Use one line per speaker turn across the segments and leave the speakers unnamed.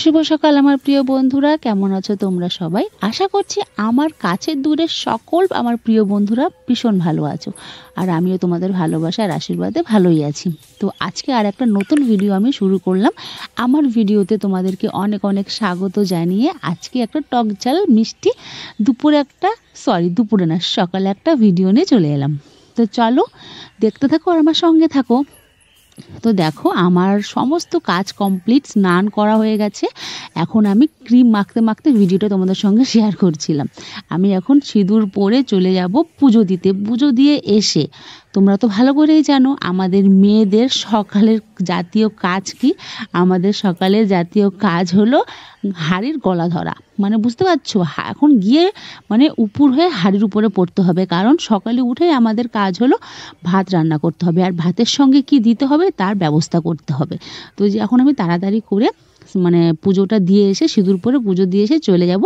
শুভ সকাল আমার প্রিয় বন্ধুরা, কেমন আছো তোমরা সবাই? আশা করছি আমার কাছের দূরের সকল আমার প্রিয় বন্ধুরা ভীষণ ভালো আছো, আর আমিও তোমাদের ভালোবাসা আর আশীর্বাদে ভালোই আছি। তো আজকে আর একটা নতুন ভিডিও আমি শুরু করলাম। আমার ভিডিওতে তোমাদেরকে অনেক অনেক স্বাগত জানিয়ে আজকে একটা টক ঝাল মিষ্টি দুপুরে না, সকালে একটা ভিডিও নিয়ে চলে এলাম। তো চলো দেখতে থাকো আর আমার সঙ্গে থাকো। তো দেখো আমার সমস্ত কাজ কমপ্লিট, স্নান করা হয়ে গেছে। এখন আমি ক্রিম মাখতে মাখতে ভিডিওটা তোমাদের সঙ্গে শেয়ার করছিলাম। আমি এখন সিঁদুর পরে চলে যাব পুজো দিতে। পুজো দিয়ে এসে তোমরা তো ভালো করেই জানো আমাদের মেয়েদের সকালের জাতীয় কাজ কি। আমাদের সকালের জাতীয় কাজ হলো হাঁড়ির গলা ধরা। মানে বুঝতে পারছো, এখন গিয়ে মানে উপর হয়ে হাঁড়ির উপরে পড়তে হবে, কারণ সকালে উঠেই আমাদের কাজ হলো ভাত রান্না করতে হবে, আর ভাতের সঙ্গে কি দিতে হবে তার ব্যবস্থা করতে হবে। তো যে এখন আমি তাড়াতাড়ি করে মানে পুজোটা দিয়ে এসে সিঁদুর পরে পুজো দিয়ে এসে চলে যাব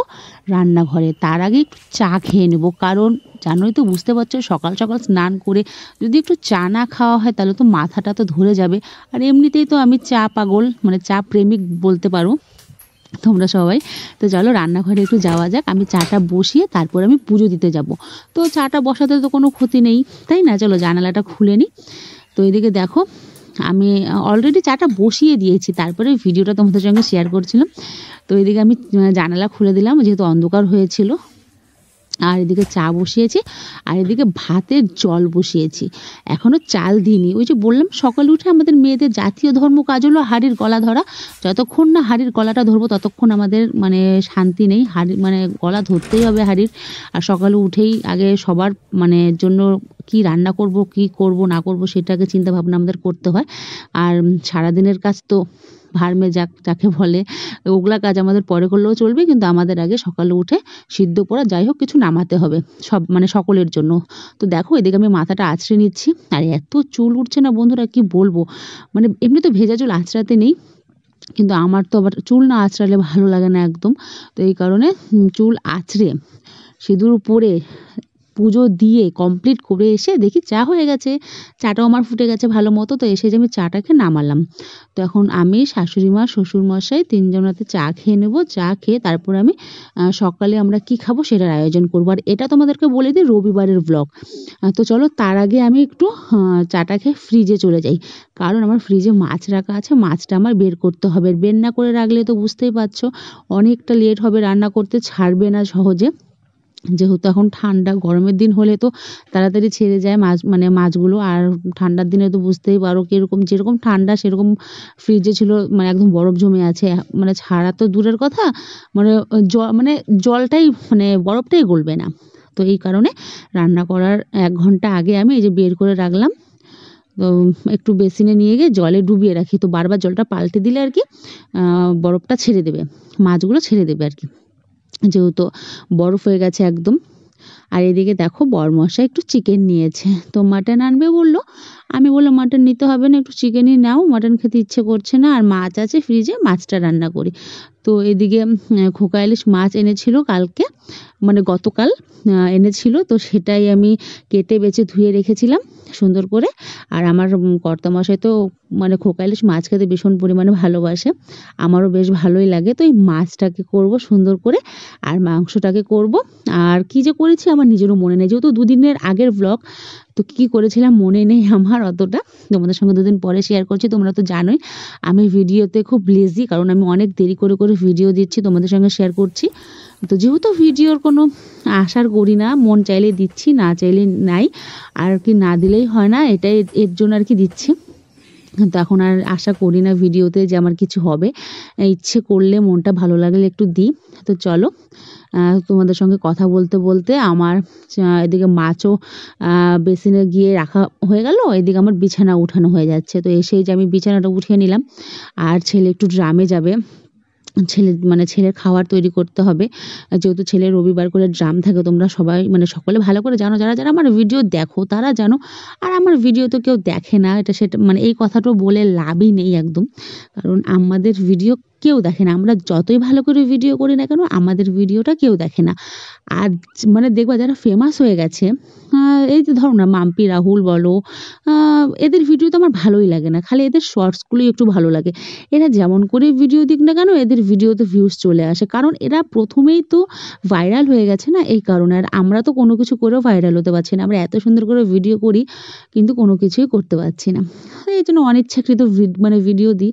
রান্নাঘরে। তার আগে একটু চা খেয়ে নেব, কারণ জানোই তো, বুঝতে পারছো, সকাল সকাল স্নান করে যদি একটু চা না খাওয়া হয় তাহলে তো মাথাটা তো ধরে যাবে। আর এমনিতেই তো আমি চা পাগল, মানে চা প্রেমিক বলতে পারো তোমরা সবাই। তো চলো রান্নাঘরে একটু যাওয়া যাক। আমি চাটা বসিয়ে তারপর আমি পুজো দিতে যাব। তো চাটা বসাতে তো কোনো ক্ষতি নেই, তাই না? চলো জানালাটা খুলে নিই। তো এদিকে দেখো আমি অলরেডি চাটা বসিয়ে দিয়েছি, তারপরে ভিডিওটা তোমাদের সঙ্গে শেয়ার করছিলাম। তো এদিকে আমি জানালা খুলে দিলাম, যেহেতু অন্ধকার হয়েছিল। আর এদিকে চা বসিয়েছি, আর এদিকে ভাতের জল বসিয়েছি। এখনও চাল দিইনি। ওই যে বললাম সকালে উঠে আমাদের মেয়েদের জাতীয় ধর্ম কাজ হলো হাঁড়ির গলা ধরা। যতক্ষণ না হাঁড়ির গলাটা ধরবো ততক্ষণ আমাদের মানে শান্তি নেই। হাঁড়ি মানে গলা ধরতেই হবে হাঁড়ির। আর সকালে উঠেই আগে সবার মানে জন্য কি রান্না করব, কি করব না করব সেটাকে চিন্তা ভাবনা আমাদের করতে হয়। আর সারাদিনের কাজ তো ভার্মে যাকে বলে, ওগুলা কাজ আমাদের পরে করলেও চলবে, কিন্তু আমাদের আগে সকালে উঠে সিদ্ধ করা যাই হোক কিছু নামাতে হবে সব, মানে সকলের জন্য। তো দেখো এদিকে আমি মাথাটা আঁচড়ে নিচ্ছি। আর এত চুল উঠছে না বন্ধুরা, কি বলবো। মানে এমনি তো ভেজা চুল আঁচড়াতে নেই, কিন্তু আমার তো আবার চুল না আঁচড়ালে ভালো লাগে না একদম। তো এই কারণে চুল আঁচড়ে সিঁদুর পরে পুজো দিয়ে কমপ্লিট করে এসে দেখি চা হয়ে গেছে। চাটাও আমার ফুটে গেছে ভালো মতো। তো এসে যে আমি চাটাকে নামালাম। তো এখন আমি, শাশুড়ি মা, শ্বশুরমশাই তিনজনাতে চা খেয়ে নেব। চা খেয়ে তারপর আমি সকালে আমরা কি খাবো সেটার আয়োজন করবো। আর এটা তোমাদেরকে বলে দিই রবিবারের ব্লগ। তো চলো তার আগে আমি একটু চাটা খেয়ে ফ্রিজে চলে যাই, কারণ আমার ফ্রিজে মাছ রাখা আছে। মাছটা আমার বের করতে হবে। বের না করে রাখলে তো বুঝতেই পারছো অনেকটা লেট হবে, রান্না করতে ছাড়বে না সহজে। যেহেতু এখন ঠান্ডা, গরমের দিন হলে তো তাড়াতাড়ি ছেড়ে যায় মাছ, মানে মাছগুলো। আর ঠান্ডার দিনে তো বুঝতেই পারো কীরকম, যেরকম ঠান্ডা সেরকম ফ্রিজে ছিল, মানে একদম বরফ জমে আছে। মানে ছাড়া তো দূরের কথা, মানে মানে জলটাই, মানে বরফটাই গলবে না। তো এই কারণে রান্না করার 1 ঘন্টা আগে আমি এই যে বের করে রাখলাম। তো একটু বেসিনে নিয়ে গিয়ে জলে ডুবিয়ে রাখি, তো বারবার জলটা পাল্টে দিলে আর কি বরফটা ছেড়ে দেবে, মাছগুলো ছেড়ে দেবে আর কি, যেহেতু বরফ হয়ে গেছে একদম। আর এদিকে দেখো বরমশাই একটু চিকেন নিয়েছে, তো মাটন আনবে বললো। আমি বললাম মাটন নিতে হবে না, একটু চিকেনই নাও, মাটন খেতে ইচ্ছে করছে না। আর মাছ আছে ফ্রিজে, মাছটা রান্না করি। তো এদিকে খোকা ইলিশ মাছ এনেছিল কালকে, মানে গতকাল এনেছিল। তো সেটাই আমি কেটে বেছে ধুয়ে রেখেছিলাম সুন্দর করে। আর আমার কর্তামশাই তো মানে খোকা ইলিশ মাছ খেতে ভীষণ পরিমাণে ভালোবাসে, আমারও বেশ ভালোই লাগে। তো এই মাছটাকে করব সুন্দর করে, আর মাংসটাকে করব। আর কি যে করেছি আমার নিজেরও মনে নেই, যেহেতু 2 দিনের আগের ব্লগ। তো কী করেছিলাম মনে নেই আমার অতটা। তোমাদের সঙ্গে 2 দিন পরে শেয়ার করছি। তোমরা তো জানোই আমি ভিডিওতে খুব লেজি, কারণ আমি অনেক দেরি করে করে ভিডিও দিচ্ছি, তোমাদের সঙ্গে শেয়ার করছি। তো যেহেতু ভিডিওর কোনো আশা করি না, মন চাইলে দিচ্ছি, না চাইলে নাই, আর কি না দিলেই হয় না, এটাই এর জন্য আর কি দিচ্ছি। তো এখন আর আশা করি না ভিডিওতে যে আমার কিছু হবে, ইচ্ছে করলে মনটা ভালো লাগলে একটু দিই। তো চলো তোমাদের সঙ্গে কথা বলতে বলতে আমার এদিকে মাছও বেসিনে গিয়ে রাখা হয়ে গেল, এদিকে আমার বিছানা উঠানো হয়ে যাচ্ছে। তো এসেই যে আমি বিছানাটা উঠিয়ে নিলাম। আর ছেলে একটু ড্রামে যাবে, ছেলের খাবার তৈরি করতে হবে। যেহেতু ছেলের রবিবার করে ড্রাম থাকে, তোমরা সবাই মানে সকলে ভালো করে জানো, যারা যারা আমার ভিডিও দেখো তারা জানো। আর আমার ভিডিও তো কেউ দেখে না, এটা সেটা মানে এই কথাটাও বলে লাভই নেই একদম, কারণ আমাদের ভিডিও কেউ দেখে না। আমরা যতই ভালো করে ভিডিও করি না কেন আমাদের ভিডিওটা কেউ দেখে না। আর মানে দেখবা যারা ফেমাস হয়ে গেছে, এই যে ধরো না মাম্পি রাহুল বলো, এদের ভিডিও তো আমার ভালোই লাগে না, খালি এদের শর্টসগুলোই একটু ভালো লাগে। এরা যেমন করে ভিডিও দিক না কেন এদের ভিডিওতে ভিউজ চলে আসে, কারণ এরা প্রথমেই তো ভাইরাল হয়ে গেছে না, এই কারণে। আর আমরা তো কোনো কিছু করেও ভাইরাল হতে পারছি না, আমরা এত সুন্দর করে ভিডিও করি কিন্তু কোনো কিছুই করতে পারছি না। এই জন্য অনিচ্ছাকৃত মানে ভিডিও দিই,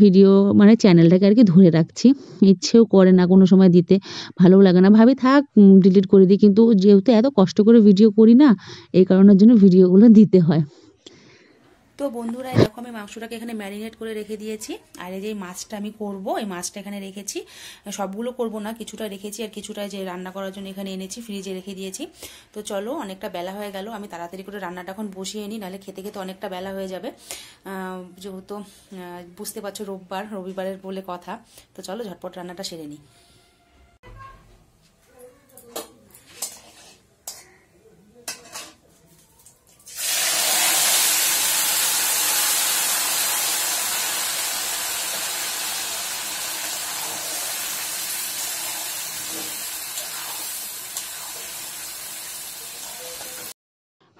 ভিডিও মানে চ্যানেলটাকে আর কি ধরে রাখছি, ইচ্ছেও করে না কোনো সময় দিতে, ভালোও লাগে না, ভাবি থাক ডিলিট করে দিই, কিন্তু যেহেতু এত কষ্ট করে ভিডিও করি না এই কারণের জন্য ভিডিওগুলো দিতে হয়।
তো বন্ধুরা এই দেখো আমি মাংসটাকে এখানে ম্যারিনেট করে রেখে দিয়েছি, আর এই যে মাছটা আমি করব এই মাছটা এখানে রেখেছি, সবগুলো করব না, কিছুটা রেখেছি আর কিছুটা যে রান্না করার জন্য এখানে এনেছি ফ্রিজে রেখে দিয়েছি। তো চলো অনেকটা বেলা হয়ে গেল, আমি তাড়াতাড়ি করে রান্নাটা এখন বসিয়ে নিই, নাহলে খেতে খেতে অনেকটা বেলা হয়ে যাবে, যেহেতু বুঝতে পারছো রবিবারের বলে কথা। তো চলো ঝটপট রান্নাটা সেরে নিই।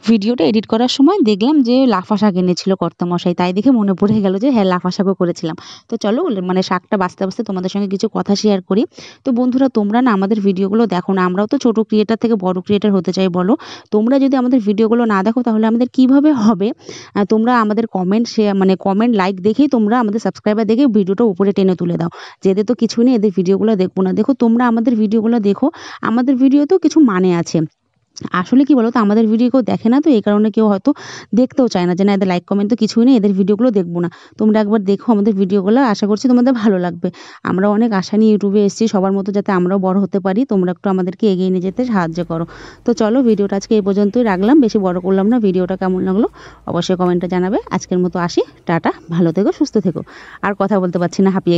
ভিডিওটা এডিট করার সময় দেখলাম যে লাফা শাক এনেছিল কর্তামশাই, তাই দেখে মনে পড়ে গেল যে হ্যাঁ লাফা শাকও করেছিলাম। তো চলো মানে শাকটা বাঁচতে বাঁচতে তোমাদের সঙ্গে কিছু কথা শেয়ার করি। তো বন্ধুরা তোমরা না আমাদের ভিডিওগুলো দেখো না, আমরাও তো ছোটো ক্রিয়েটার থেকে বড় ক্রিয়েটার হতে চাই বলো। তোমরা যদি আমাদের ভিডিওগুলো না দেখো তাহলে আমাদের কিভাবে হবে? তোমরা আমাদের কমেন্ট শেয়ার মানে কমেন্ট লাইক দেখেই তোমরা আমাদের সাবস্ক্রাইবার দেখে ভিডিওটা উপরে টেনে তুলে দাও, যে এদের তো কিছুই নেই, এদের ভিডিওগুলো দেখবো না। দেখো তোমরা আমাদের ভিডিওগুলো দেখো, আমাদের ভিডিওতেও কিছু মানে আছে। আসলে কি বলতো আমাদের ভিডিও কেউ দেখে না, তো এই কারণে কেউ হয়তো দেখতেও চায় না, যে না এদের লাইক কমেন্ট তো কিছুই নেই, এদের ভিডিওগুলো দেখবো না। তোমরা একবার দেখো আমাদের ভিডিওগুলো, আশা করছি তোমাদের ভালো লাগবে। আমরা অনেক আশা নিয়ে ইউটিউবে এসেছি, সবার মতো যাতে আমরাও বড় হতে পারি, তোমরা একটু আমাদেরকে এগিয়ে নিয়ে যেতে সাহায্য করো। তো চলো ভিডিওটা আজকে এই পর্যন্তই রাখলাম, বেশি বড় করলাম না। ভিডিওটা কেমন লাগলো অবশ্যই কমেন্টে জানাবে। আজকের মতো আসি, টাটা, ভালো থেকো, সুস্থ থেকো। আর কথা বলতে পারছি না, হাঁপিয়ে